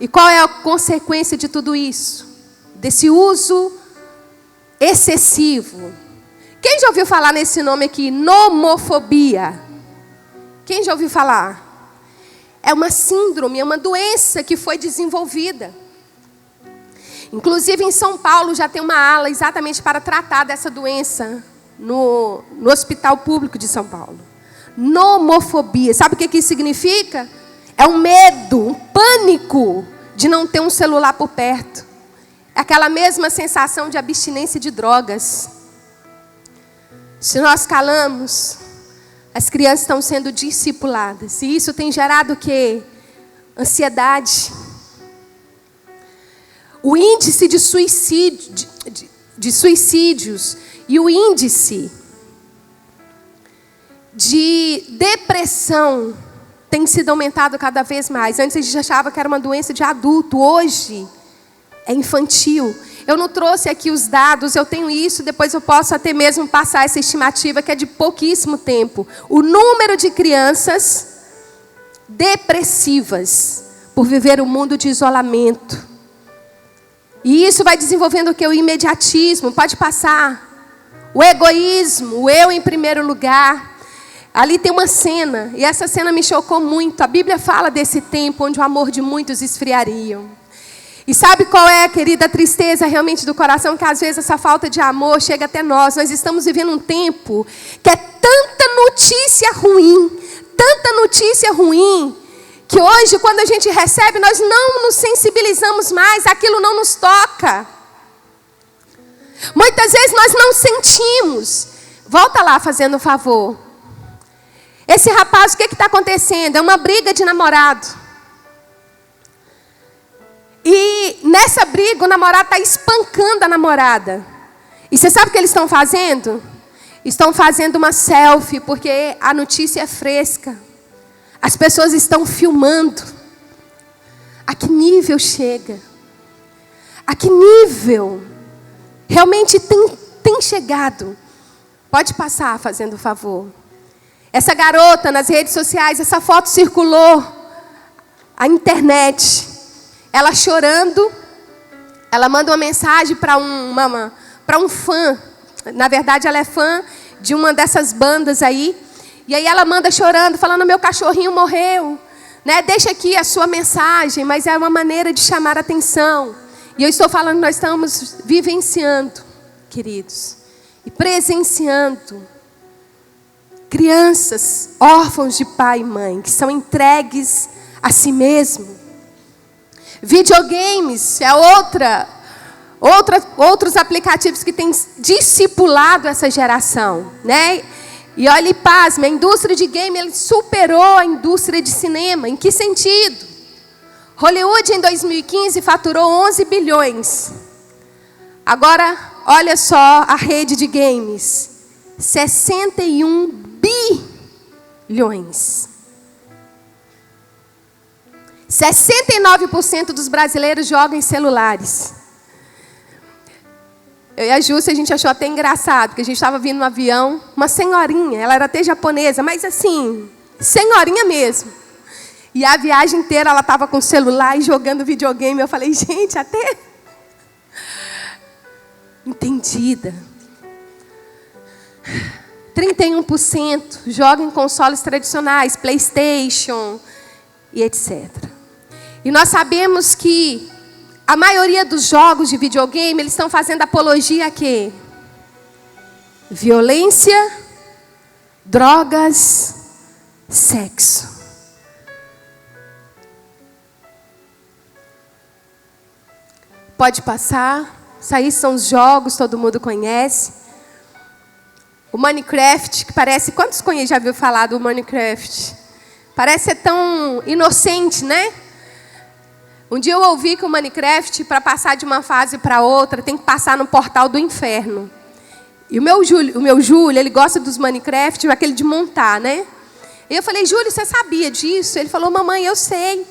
E qual é a consequência de tudo isso? Desse uso excessivo. Quem já ouviu falar nesse nome aqui? Nomofobia. Quem já ouviu falar? É uma síndrome, é uma doença que foi desenvolvida. Inclusive em São Paulo já tem uma ala exatamente para tratar dessa doença no Hospital Público de São Paulo. Nomofobia. Sabe o que isso significa? É um medo, um pânico de não ter um celular por perto. É aquela mesma sensação de abstinência de drogas. Se nós calamos, as crianças estão sendo discipuladas. E isso tem gerado o quê? Ansiedade. O índice de suicídios e o índice de depressão tem sido aumentado cada vez mais. Antes a gente achava que era uma doença de adulto, hoje é infantil. Eu não trouxe aqui os dados, eu tenho isso, depois eu posso até mesmo passar essa estimativa que é de pouquíssimo tempo. O número de crianças depressivas por viver um mundo de isolamento. E isso vai desenvolvendo o que? O imediatismo, pode passar. O egoísmo, o eu em primeiro lugar. Ali tem uma cena, e essa cena me chocou muito. A Bíblia fala desse tempo onde o amor de muitos esfriariam. E sabe qual é, querida, a tristeza realmente do coração? Que às vezes essa falta de amor chega até nós. Nós estamos vivendo um tempo que é tanta notícia ruim, que hoje, quando a gente recebe, nós não nos sensibilizamos mais, aquilo não nos toca. Muitas vezes nós não sentimos. Volta lá, fazendo um favor. Esse rapaz, o que está acontecendo? É uma briga de namorado. E nessa briga, o namorado está espancando a namorada. E você sabe o que eles estão fazendo? Estão fazendo uma selfie, porque a notícia é fresca. As pessoas estão filmando. A que nível chega? A que nível realmente tem chegado? Pode passar, fazendo favor. Essa garota nas redes sociais, essa foto circulou a internet. Ela chorando, ela manda uma mensagem para um fã. Na verdade, ela é fã de uma dessas bandas aí. E aí ela manda chorando, falando: meu cachorrinho morreu, né? Deixa aqui a sua mensagem, mas é uma maneira de chamar a atenção. E eu estou falando, nós estamos vivenciando, queridos, e presenciando crianças órfãos de pai e mãe, que são entregues a si mesmo. Videogames é outros aplicativos que têm discipulado essa geração, né? E olha, pasme, a indústria de game ele superou a indústria de cinema. Em que sentido? Hollywood em 2015 faturou 11 bilhões. Agora, olha só a rede de games. 61 bilhões. 69% dos brasileiros jogam em celulares. Eu e a Júcia, a gente achou até engraçado, porque a gente estava vindo no avião, uma senhorinha, ela era até japonesa, mas assim, senhorinha mesmo. E a viagem inteira ela estava com o celular e jogando videogame. Eu falei, gente, até entendida. 81% joga em consoles tradicionais, PlayStation e etc. E nós sabemos que a maioria dos jogos de videogame, eles estão fazendo apologia a quê? Violência, drogas, sexo. Pode passar. Isso aí são os jogos, todo mundo conhece. O Minecraft, que parece... Quantos já viu falar do Minecraft? Parece ser tão inocente, né? Um dia eu ouvi que o Minecraft, para passar de uma fase para outra, tem que passar no portal do inferno. E o meu Júlio, ele gosta dos Minecraft, aquele de montar, né? E eu falei, Júlio, você sabia disso? Ele falou, mamãe, eu sei.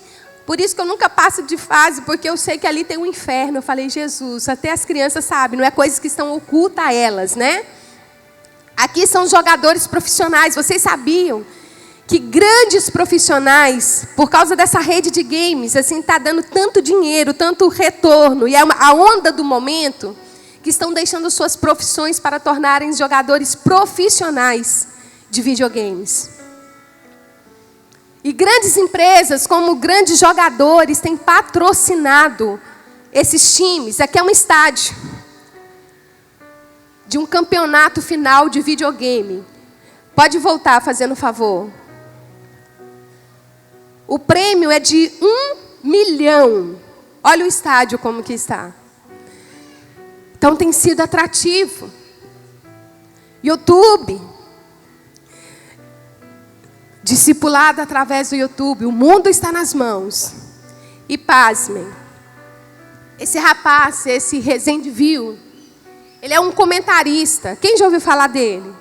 Por isso que eu nunca passo de fase, porque eu sei que ali tem um inferno. Eu falei, Jesus, até as crianças sabem, não é coisas que estão ocultas a elas, né? Aqui são jogadores profissionais. Vocês sabiam que grandes profissionais, por causa dessa rede de games, assim, está dando tanto dinheiro, tanto retorno, e é a onda do momento, que estão deixando suas profissões para tornarem jogadores profissionais de videogames. E grandes empresas, como grandes jogadores, têm patrocinado esses times. Aqui é um estádio de um campeonato final de videogame. Pode voltar, fazendo favor. O prêmio é de 1 milhão. Olha o estádio como que está. Então tem sido atrativo. YouTube. Discipulado através do YouTube. O mundo está nas mãos. E pasmem. Esse rapaz, esse Rezendeville, ele é um comentarista. Quem já ouviu falar dele?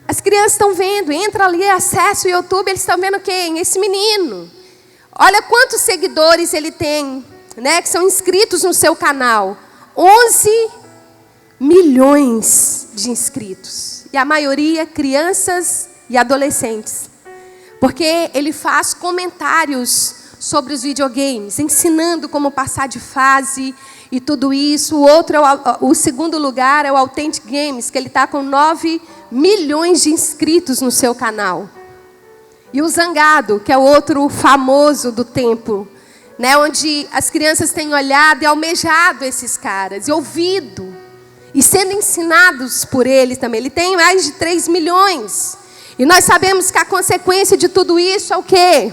As crianças estão vendo, entra ali, acessa o YouTube, eles estão vendo quem? Esse menino. Olha quantos seguidores ele tem, né, que são inscritos no seu canal. 11 milhões de inscritos. E a maioria crianças e adolescentes. Porque ele faz comentários sobre os videogames, ensinando como passar de fase e tudo isso. O segundo lugar é o Authentic Games, que ele está com 9 milhões de inscritos no seu canal. E o Zangado, que é o outro famoso do tempo, né, onde as crianças têm olhado e almejado esses caras, e ouvido, e sendo ensinados por eles também. Ele tem mais de 3 milhões. E nós sabemos que a consequência de tudo isso é o quê?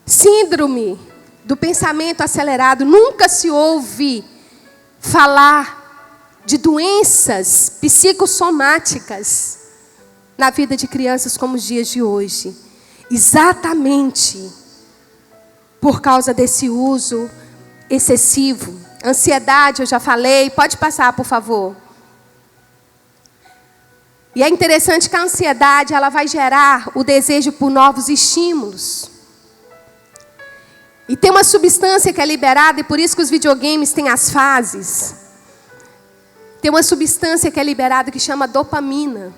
Síndrome do pensamento acelerado. Nunca se ouve falar de doenças psicossomáticas na vida de crianças como os dias de hoje. Exatamente por causa desse uso excessivo. Ansiedade, eu já falei. Pode passar, por favor. E é interessante que a ansiedade, ela vai gerar o desejo por novos estímulos. E tem uma substância que é liberada, e por isso que os videogames têm as fases. Tem uma substância que é liberada que chama dopamina.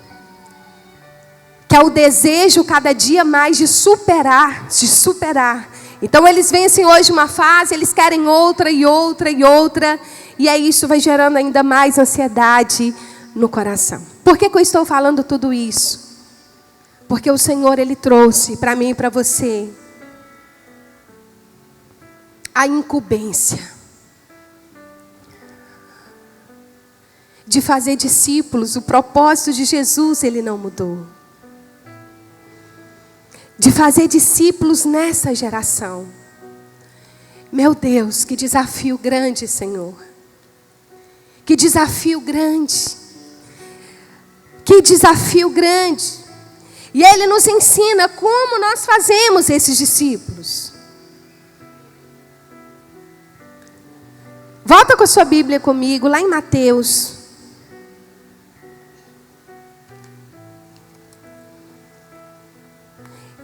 Que é o desejo cada dia mais de superar, de superar. Então eles vencem hoje uma fase, eles querem outra e outra e outra. E aí isso vai gerando ainda mais ansiedade no coração. Por que eu estou falando tudo isso? Porque o Senhor, Ele trouxe para mim e para você a incumbência de fazer discípulos. O propósito de Jesus, Ele não mudou. De fazer discípulos nessa geração. Meu Deus, que desafio grande, Senhor. Que desafio grande. Que desafio grande. E Ele nos ensina como nós fazemos esses discípulos. Volta com a sua Bíblia comigo, lá em Mateus.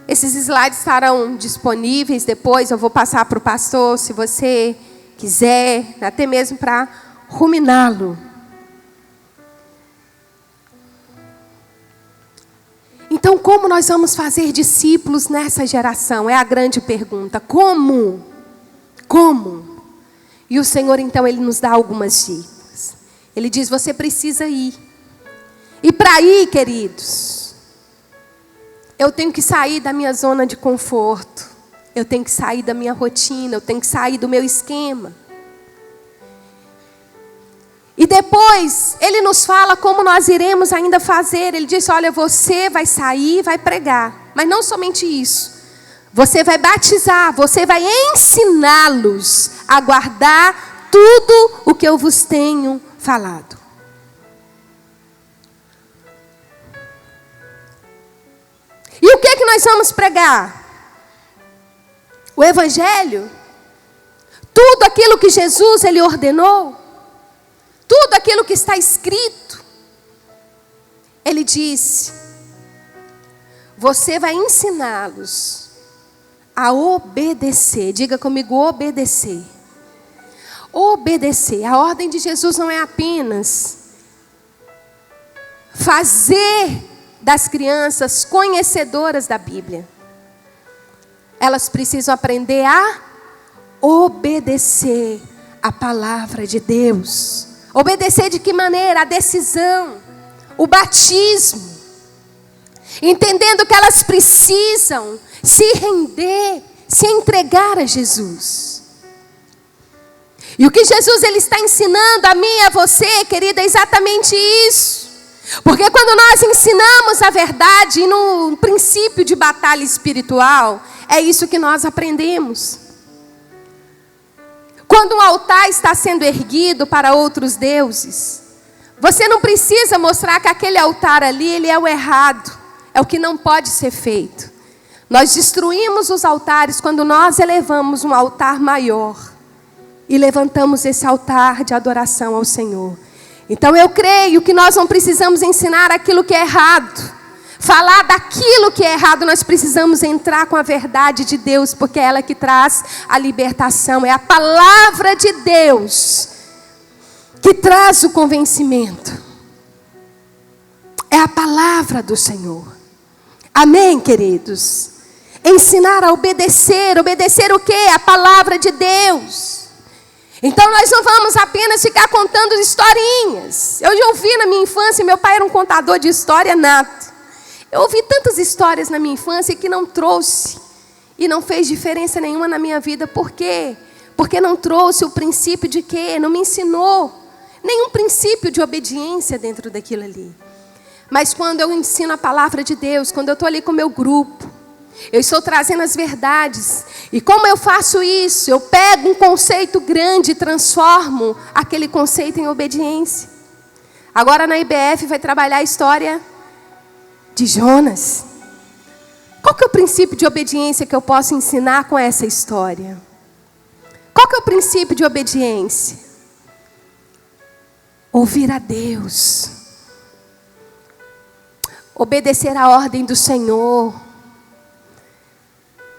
Esses slides estarão disponíveis depois. Eu vou passar para o pastor, se você quiser, até mesmo para ruminá-lo. Então, como nós vamos fazer discípulos nessa geração? É a grande pergunta. Como? Como? E o Senhor, então, Ele nos dá algumas dicas. Ele diz, você precisa ir. E para ir, queridos, eu tenho que sair da minha zona de conforto. Eu tenho que sair da minha rotina, eu tenho que sair do meu esquema. E depois, ele nos fala como nós iremos ainda fazer. Ele diz, olha, você vai sair e vai pregar. Mas não somente isso. Você vai batizar, você vai ensiná-los a guardar tudo o que eu vos tenho falado. E o que nós vamos pregar? O Evangelho? Tudo aquilo que Jesus ele ordenou? Tudo aquilo que está escrito? Ele disse, você vai ensiná-los a obedecer. Diga comigo, obedecer. Obedecer. A ordem de Jesus não é apenas fazer das crianças conhecedoras da Bíblia. Elas precisam aprender a obedecer a palavra de Deus. Obedecer de que maneira? A decisão, o batismo. Entendendo que elas precisam se render, se entregar a Jesus. E o que Jesus ele está ensinando a mim e a você, querida, é exatamente isso. Porque quando nós ensinamos a verdade e no princípio de batalha espiritual, é isso que nós aprendemos. Quando um altar está sendo erguido para outros deuses, você não precisa mostrar que aquele altar ali, ele é o errado, é o que não pode ser feito. Nós destruímos os altares quando nós elevamos um altar maior e levantamos esse altar de adoração ao Senhor. Então eu creio que nós não precisamos ensinar aquilo que é errado. Falar daquilo que é errado, nós precisamos entrar com a verdade de Deus, porque é ela que traz a libertação. É a palavra de Deus que traz o convencimento. É a palavra do Senhor. Amém, queridos? Ensinar a obedecer. Obedecer o quê? A palavra de Deus. Então nós não vamos apenas ficar contando historinhas. Eu já ouvi na minha infância, meu pai era um contador de história nato. Eu ouvi tantas histórias na minha infância que não trouxe e não fez diferença nenhuma na minha vida. Por quê? Porque não trouxe o princípio de quê? Não me ensinou nenhum princípio de obediência dentro daquilo ali. Mas quando eu ensino a palavra de Deus, quando eu estou ali com o meu grupo, eu estou trazendo as verdades. E como eu faço isso? Eu pego um conceito grande e transformo aquele conceito em obediência. Agora na IBF vai trabalhar a história de Jonas. Qual que é o princípio de obediência que eu posso ensinar com essa história? Qual que é o princípio de obediência? Ouvir a Deus. Obedecer a ordem do Senhor.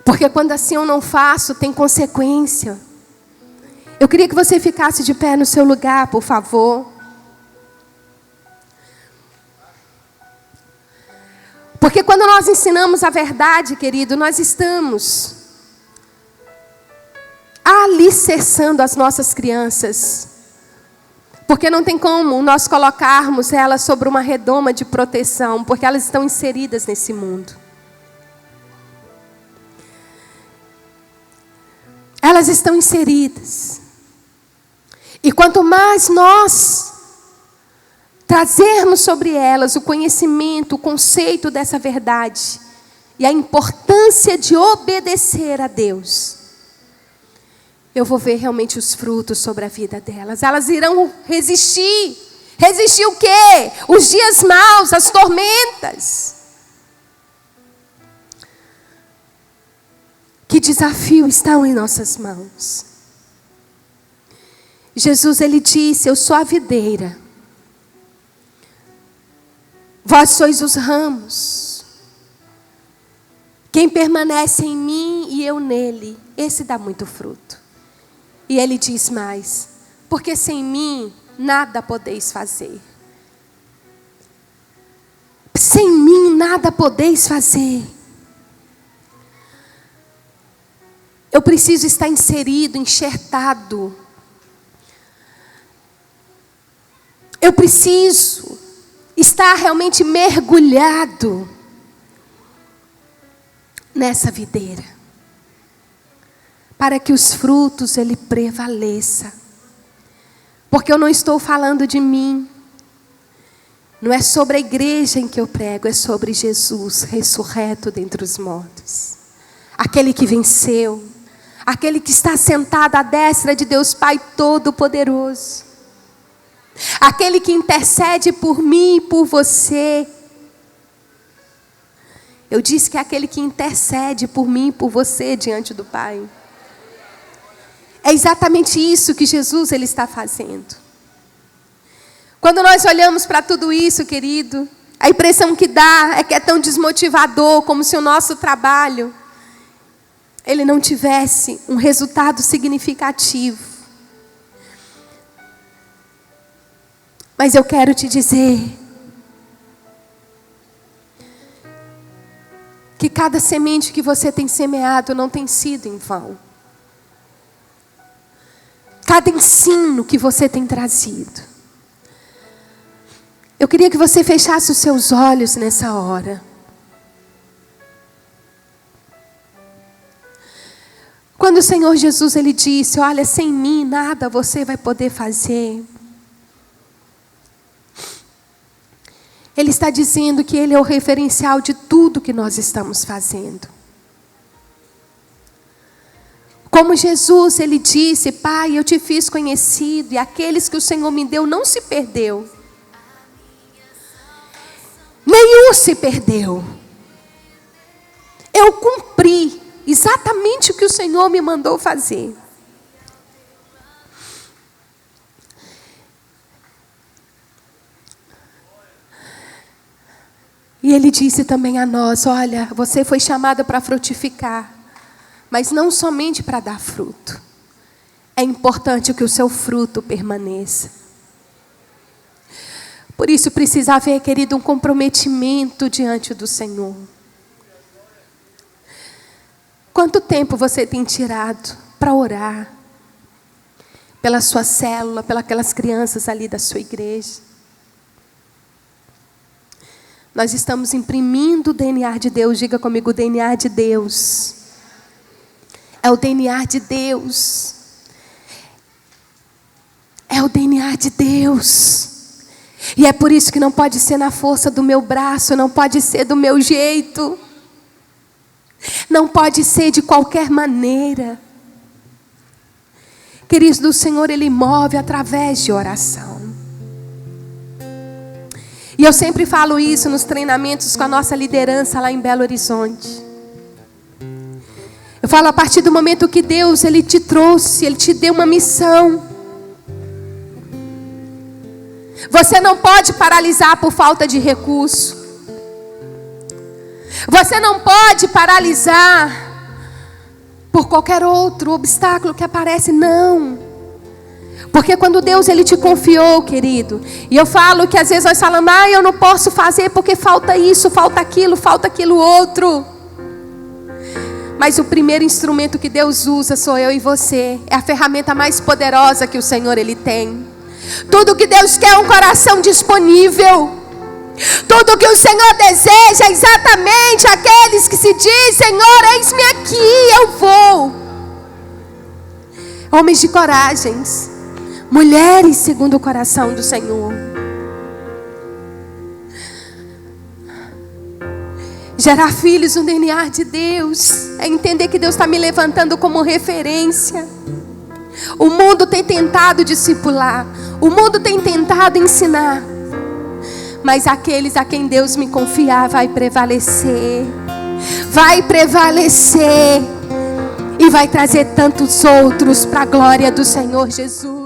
Porque quando assim eu não faço, tem consequência. Eu queria que você ficasse de pé no seu lugar, por favor. Porque quando nós ensinamos a verdade, querido, nós estamos alicerçando as nossas crianças. Porque não tem como nós colocarmos elas sobre uma redoma de proteção, porque elas estão inseridas nesse mundo. Elas estão inseridas. E quanto mais nós trazermos sobre elas o conhecimento, o conceito dessa verdade e a importância de obedecer a Deus, eu vou ver realmente os frutos sobre a vida delas. Elas irão resistir. Resistir o quê? Os dias maus, as tormentas. Que desafio estão em nossas mãos. Jesus, ele disse, eu sou a videira. Vós sois os ramos. Quem permanece em mim e eu nele, esse dá muito fruto. E ele diz mais, porque sem mim nada podeis fazer. Sem mim nada podeis fazer. Eu preciso estar inserido, enxertado. Eu preciso estar está realmente mergulhado nessa videira, para que os frutos ele prevaleça. Porque eu não estou falando de mim, não é sobre a igreja em que eu prego, é sobre Jesus ressurreto dentre os mortos, aquele que venceu, aquele que está sentado à destra de Deus Pai Todo-Poderoso, aquele que intercede por mim e por você. Eu disse que é aquele que intercede por mim e por você diante do Pai. É exatamente isso que Jesus ele está fazendo. Quando nós olhamos para tudo isso, querido, a impressão que dá é que é tão desmotivador, como se o nosso trabalho ele não tivesse um resultado significativo. Mas eu quero te dizer que cada semente que você tem semeado não tem sido em vão. Cada ensino que você tem trazido. Eu queria que você fechasse os seus olhos nessa hora. Quando o Senhor Jesus ele disse: olha, sem mim nada você vai poder fazer. Ele está dizendo que Ele é o referencial de tudo que nós estamos fazendo. Como Jesus, Ele disse: Pai, eu te fiz conhecido, e aqueles que o Senhor me deu não se perdeu. Nenhum se perdeu. Eu cumpri exatamente o que o Senhor me mandou fazer. E Ele disse também a nós: olha, você foi chamada para frutificar, mas não somente para dar fruto. É importante que o seu fruto permaneça. Por isso precisa haver, querido, um comprometimento diante do Senhor. Quanto tempo você tem tirado para orar pela sua célula, pelas aquelas crianças ali da sua igreja? Nós estamos imprimindo o DNA de Deus. Diga comigo: o DNA de Deus. É o DNA de Deus. É o DNA de Deus. E é por isso que não pode ser na força do meu braço, não pode ser do meu jeito. Não pode ser de qualquer maneira. Queridos, o Senhor Ele move através de oração. E eu sempre falo isso nos treinamentos com a nossa liderança lá em Belo Horizonte. Eu falo, a partir do momento que Deus Ele te trouxe, Ele te deu uma missão. Você não pode paralisar por falta de recurso. Você não pode paralisar por qualquer outro obstáculo que aparece, não. Porque quando Deus Ele te confiou, querido, e eu falo que às vezes nós falamos: eu não posso fazer porque falta isso, falta aquilo outro. Mas o primeiro instrumento que Deus usa sou eu e você. É a ferramenta mais poderosa que o Senhor Ele tem. Tudo que Deus quer é um coração disponível. Tudo que o Senhor deseja é exatamente aqueles que se dizem: Senhor, eis-me aqui, eu vou. Homens de coragens, mulheres segundo o coração do Senhor. Gerar filhos no DNA de Deus é entender que Deus está me levantando como referência. O mundo tem tentado discipular, o mundo tem tentado ensinar, mas aqueles a quem Deus me confiar vai prevalecer. Vai prevalecer e vai trazer tantos outros para a glória do Senhor Jesus.